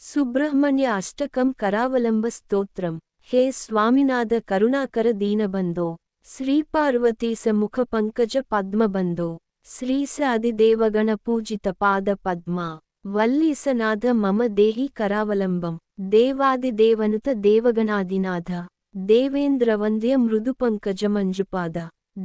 ಸುಬ್ರಹ್ಮಣ್ಯ ಅಷ್ಟಕಂ ಕರಾವಲಂಬ ಸ್ತೋತ್ರಂ. ಹೇ ಸ್ವಾಮಿನಾದ ಕರುಣಾಕರ ದೀನಬಂಧೋ, ಶ್ರೀಪಾರ್ವತಿ ಮುಖ ಪಂಕಜ ಪದ್ಮಬಂಧೋ, ಶ್ರೀಸ ಅಧಿದೇವಗಣ ಪೂಜಿತ ಪಾದ ಪದ್ಮ, ವಲ್ಲೀಸನಾದ ಮಮ ದೇಹಿ ಕರಾವಲಂಬಂ. ದೇವಾದಿದೇವನುತ ದೇವಗಣಾದಿನಾಥ, ದೇವೇಂದ್ರವಂದ್ಯ ಮೃದು ಪಂಕಜ ಮಂಜುಪಾದ,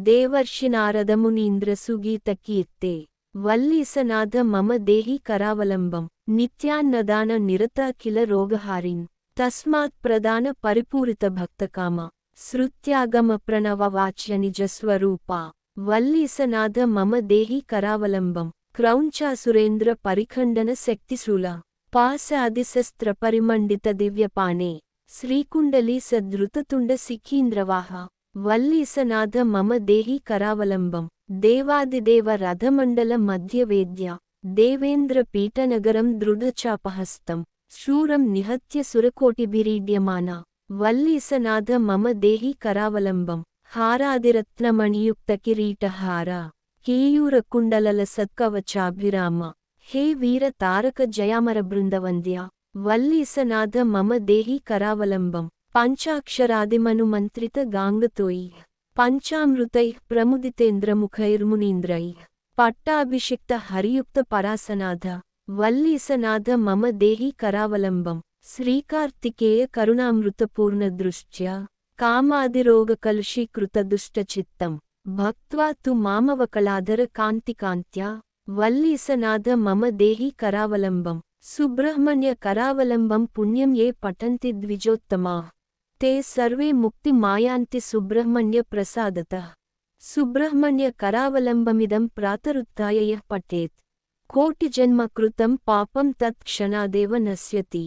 ದೇವರ್ಷಿ ನಾರದ ಮುನೀಂದ್ರ ಸುಗೀತ ಕೀರ್ತೆ, ವಲ್ಲೀಸನಾದ ಮಮ ದೇಹಿ ಕರಾವಲಂಬಂ. ನಿತ್ಯಾನ್ನದಾನ ನಿರತ ಕಿಲ ರೋಗಹಾರಿನ್, ತಸ್ಮಾತ್ ಪ್ರದಾನ ಪರಿಪೂರಿತ ಭಕ್ತಕಾಮ, ಶ್ರುತ್ಯಾಗಮ ಪ್ರಣವ ವಾಚ್ಯ ನಿಜ ಸ್ವರೂಪ, ವಲ್ಲೀಸನಾದ ಮಮ ದೇಹಿ ಕರಾವಲಂಬಂ. ಕ್ರೌಂಚಾಸುರೇಂದ್ರ ಪರಿಖಂಡನ ಶಕ್ತಿಶೂಲ, ಪಾಸ ಅಧಿಶಸ್ತ್ರ ಪರಿಮಂಡಿತ ದಿವ್ಯಪಾನೆ, ಶ್ರೀಕುಂಡಲಿ ಸದೃತತುಂಡ ಸಿಖೀಂದ್ರವಾಹ, ವಲ್ಲೀಸನಾದ ಮಮ ದೇಹಿ ಕರಾವಲಂಬಂ. ದೇವಾದಿದೇವ ರಥಮಂಡಲ ಮಧ್ಯವೇದ್ಯ, ದೇವೇಂದ್ರ ಪೀಠನಗರಂ ದೃಢಚಾಪಹಸ್ತಂ, ಶೂರಂ ನಿಹತ್ಯ ಸುರಕೋಟಿಭಿರೀಡ್ಯಮಾನ, ವಲ್ಲೀಸನಾದ ಮಮ ದೇಹಿ ಕರಾವಲಂಬಂ. ಹಾರಾದಿರತ್ನಮಣಿಯುಕ್ತ ಕಿರೀಟಹಾರ, ಕೇಯೂರ ಕುಂಡಲಲ ಸತ್ಕವಚಾಭಿರಾಮ, ಹೇ ವೀರ ತಾರಕ ಜಯಾಮರ ಬೃಂದವಂದ್ಯ, ವಲ್ಲೀಸನಾದ ಮಮ ದೇಹಿ ಕರಾವಲಂಬಂ. ಪಂಚಾಕ್ಷರಾದಿಮನುಮಂತ್ರಿತ ಗಾಂಗತೋಯಿ, ಪಂಚಾಮೃತೈ ಪ್ರಮುದಿತೇಂದ್ರಮುಖೈರ್ಮುನೀಂದ್ರೈ, ಪಟ್ಟಾಭಿಷಿಕ್ತ ಹರಿಯುಕ್ತ ಪರಾಸನಾಥ, ವಲ್ಲೀಸನಾದ ಮಮ ದೇಹಿ ಕರಾವಲಂಬಂ. ಶ್ರೀಕಾರ್ತಿಕೇಯ ಕರುಣಾಮೃತಪೂರ್ಣ ದೃಷ್ಟ್ಯ, ಕಾಮಾದಿರೋಗ ಕಲುಷೀಕೃತ ದುಷ್ಟಚಿತ್ತಂ, ಭಕ್ತ್ವಾ ತು ಮಾಮವಕಳಾಧರ ಕಾಂತಿಕಾಂತ್ಯ, ವಲ್ಲೀಸನಾದ ಮಮ ದೇಹಿ ಕರಾವಲಂಬಂ. ಸುಬ್ರಹ್ಮಣ್ಯ ಕರಾವಲಂಬಂ ಪುಣ್ಯಂ ಯೇ ಪಠಂತಿ ದ್ವಿಜೋತ್ತಮಾಃ, ತೇ ಸರ್ವೇ ಮುಕ್ತಿ ಮಾಯಾಂತಿ ಸುಬ್ರಹ್ಮಣ್ಯ ಪ್ರಸಾದತಃ. ಸುಬ್ರಹ್ಮಣ್ಯ ಕರಾವಲಂಬಮಿದಂ ಪ್ರಾತರುತ್ಥಾಯ ಯಃ ಪಠೇತ್, ಕೋಟಿಜನ್ಮ ಕೃತಂ ಪಾಪಂ ತತ್ ಕ್ಷಣಾದೇವ ನಶ್ಯತಿ.